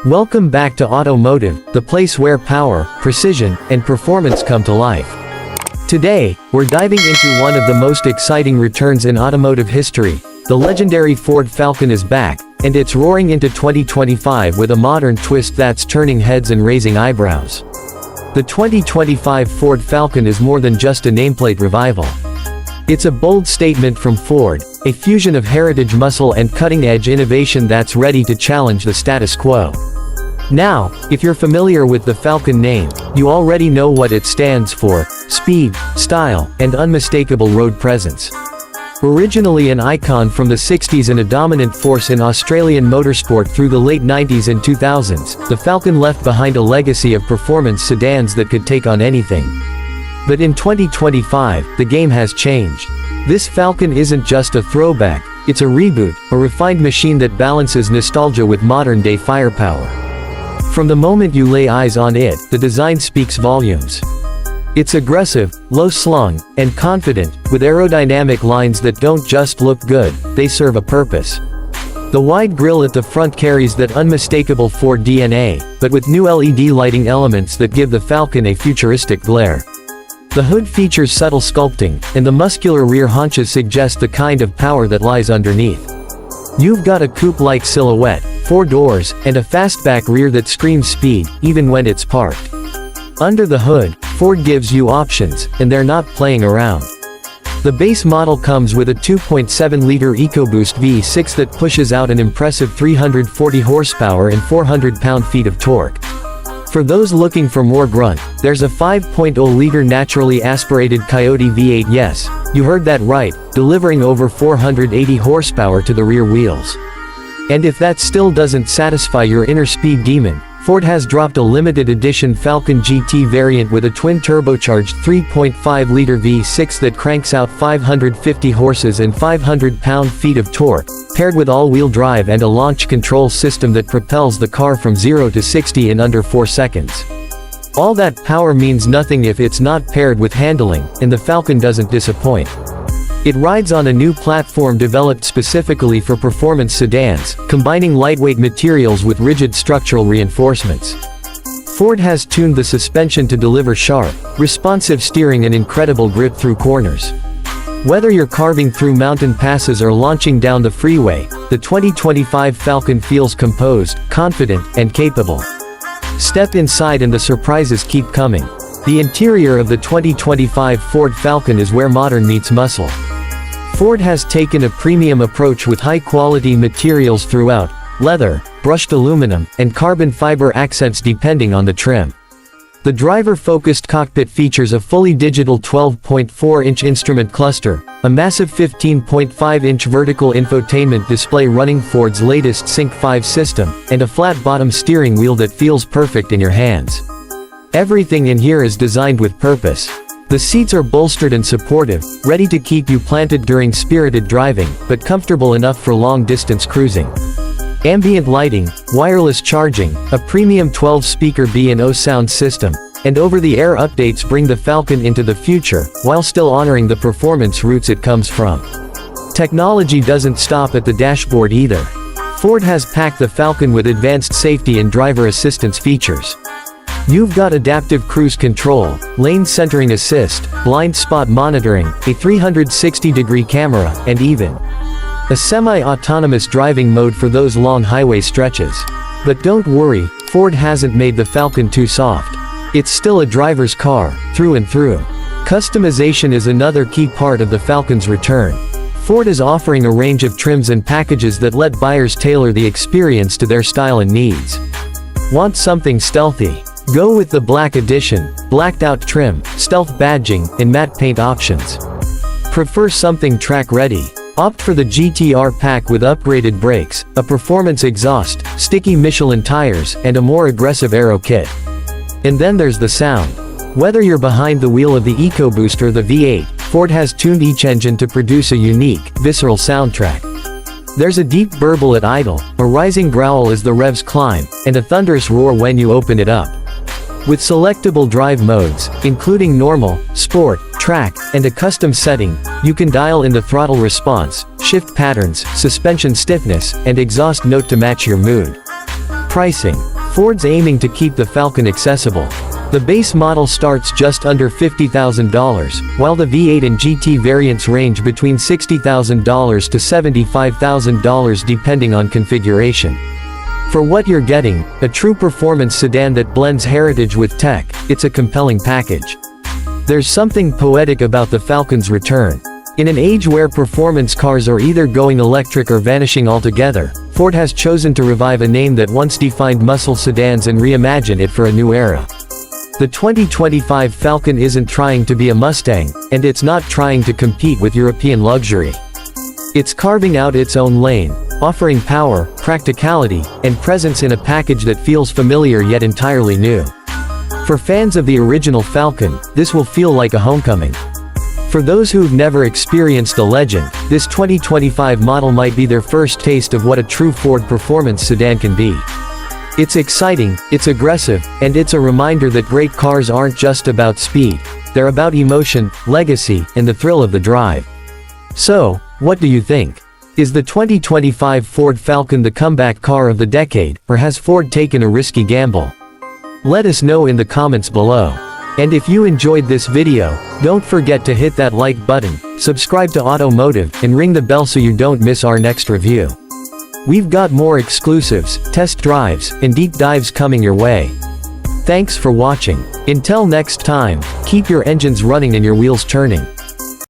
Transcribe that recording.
Welcome back to Automotive, the place where power, precision, and performance come to life. Today, we're diving into one of the most exciting returns in automotive history. The legendary Ford Falcon is back, and it's roaring into 2025 with a modern twist that's turning heads and raising eyebrows. The 2025 Ford Falcon is more than just a nameplate revival. It's a bold statement from Ford, a fusion of heritage muscle and cutting-edge innovation that's ready to challenge the status quo. Now, if you're familiar with the Falcon name, you already know what it stands for: speed, style, and unmistakable road presence. Originally an icon from the 60s and a dominant force in Australian motorsport through the late 90s and 2000s, the Falcon left behind a legacy of performance sedans that could take on anything. But in 2025, the game has changed. This Falcon isn't just a throwback, it's a reboot, a refined machine that balances nostalgia with modern-day firepower. From the moment you lay eyes on it, the design speaks volumes. It's aggressive, low-slung, and confident, with aerodynamic lines that don't just look good, they serve a purpose. The wide grille at the front carries that unmistakable Ford DNA, but with new LED lighting elements that give the Falcon a futuristic glare. The hood features subtle sculpting, and the muscular rear haunches suggest the kind of power that lies underneath. You've got a coupe-like silhouette, 4 doors, and a fastback rear that screams speed, even when it's parked. Under the hood, Ford gives you options, and they're not playing around. The base model comes with a 2.7-liter EcoBoost V6 that pushes out an impressive 340 horsepower and 400 pound-feet of torque. For those looking for more grunt, there's a 5.0-liter naturally aspirated Coyote V8. Yes, you heard that right, delivering over 480 horsepower to the rear wheels. And if that still doesn't satisfy your inner speed demon, Ford has dropped a limited edition Falcon GT variant with a twin-turbocharged 3.5-liter V6 that cranks out 550 horses and 500 pound-feet of torque, paired with all-wheel drive and a launch control system that propels the car from 0 to 60 in under 4 seconds. All that power means nothing if it's not paired with handling, and the Falcon doesn't disappoint. It rides on a new platform developed specifically for performance sedans, combining lightweight materials with rigid structural reinforcements. Ford has tuned the suspension to deliver sharp, responsive steering and incredible grip through corners. Whether you're carving through mountain passes or launching down the freeway, the 2025 Falcon feels composed, confident, and capable. Step inside and the surprises keep coming. The interior of the 2025 Ford Falcon is where modern meets muscle. Ford has taken a premium approach with high-quality materials throughout: leather, brushed aluminum, and carbon fiber accents depending on the trim. The driver-focused cockpit features a fully digital 12.4-inch instrument cluster, a massive 15.5-inch vertical infotainment display running Ford's latest Sync 5 system, and a flat-bottom steering wheel that feels perfect in your hands. Everything in here is designed with purpose. The seats are bolstered and supportive, ready to keep you planted during spirited driving, but comfortable enough for long-distance cruising. Ambient lighting, wireless charging, a premium 12-speaker B&O sound system, and over-the-air updates bring the Falcon into the future, while still honoring the performance roots it comes from. Technology doesn't stop at the dashboard either. Ford has packed the Falcon with advanced safety and driver assistance features. You've got adaptive cruise control, lane centering assist, blind spot monitoring, a 360-degree camera, and even a semi-autonomous driving mode for those long highway stretches. But don't worry, Ford hasn't made the Falcon too soft. It's still a driver's car, through and through. Customization is another key part of the Falcon's return. Ford is offering a range of trims and packages that let buyers tailor the experience to their style and needs. Want something stealthy? Go with the Black Edition, blacked-out trim, stealth badging, and matte paint options. Prefer something track-ready? Opt for the GTR pack with upgraded brakes, a performance exhaust, sticky Michelin tires, and a more aggressive aero kit. And then there's the sound. Whether you're behind the wheel of the EcoBoost or the V8, Ford has tuned each engine to produce a unique, visceral soundtrack. There's a deep burble at idle, a rising growl as the revs climb, and a thunderous roar when you open it up. With selectable drive modes, including normal, sport, track, and a custom setting, you can dial in the throttle response, shift patterns, suspension stiffness, and exhaust note to match your mood. Pricing. Ford's aiming to keep the Falcon accessible. The base model starts just under $50,000, while the V8 and GT variants range between $60,000 to $75,000 depending on configuration. For what you're getting, a true performance sedan that blends heritage with tech, it's a compelling package. There's something poetic about the Falcon's return. In an age where performance cars are either going electric or vanishing altogether, Ford has chosen to revive a name that once defined muscle sedans and reimagine it for a new era. The 2025 Falcon isn't trying to be a Mustang, and it's not trying to compete with European luxury. It's carving out its own lane, offering power, practicality, and presence in a package that feels familiar yet entirely new. For fans of the original Falcon, this will feel like a homecoming. For those who've never experienced the legend, this 2025 model might be their first taste of what a true Ford performance sedan can be. It's exciting, it's aggressive, and it's a reminder that great cars aren't just about speed, they're about emotion, legacy, and the thrill of the drive. So, what do you think? Is the 2025 Ford Falcon the comeback car of the decade, or has Ford taken a risky gamble? Let us know in the comments below. And if you enjoyed this video, don't forget to hit that like button, subscribe to Automotive, and ring the bell so you don't miss our next review. We've got more exclusives, test drives, and deep dives coming your way. Thanks for watching. Until next time, keep your engines running and your wheels turning.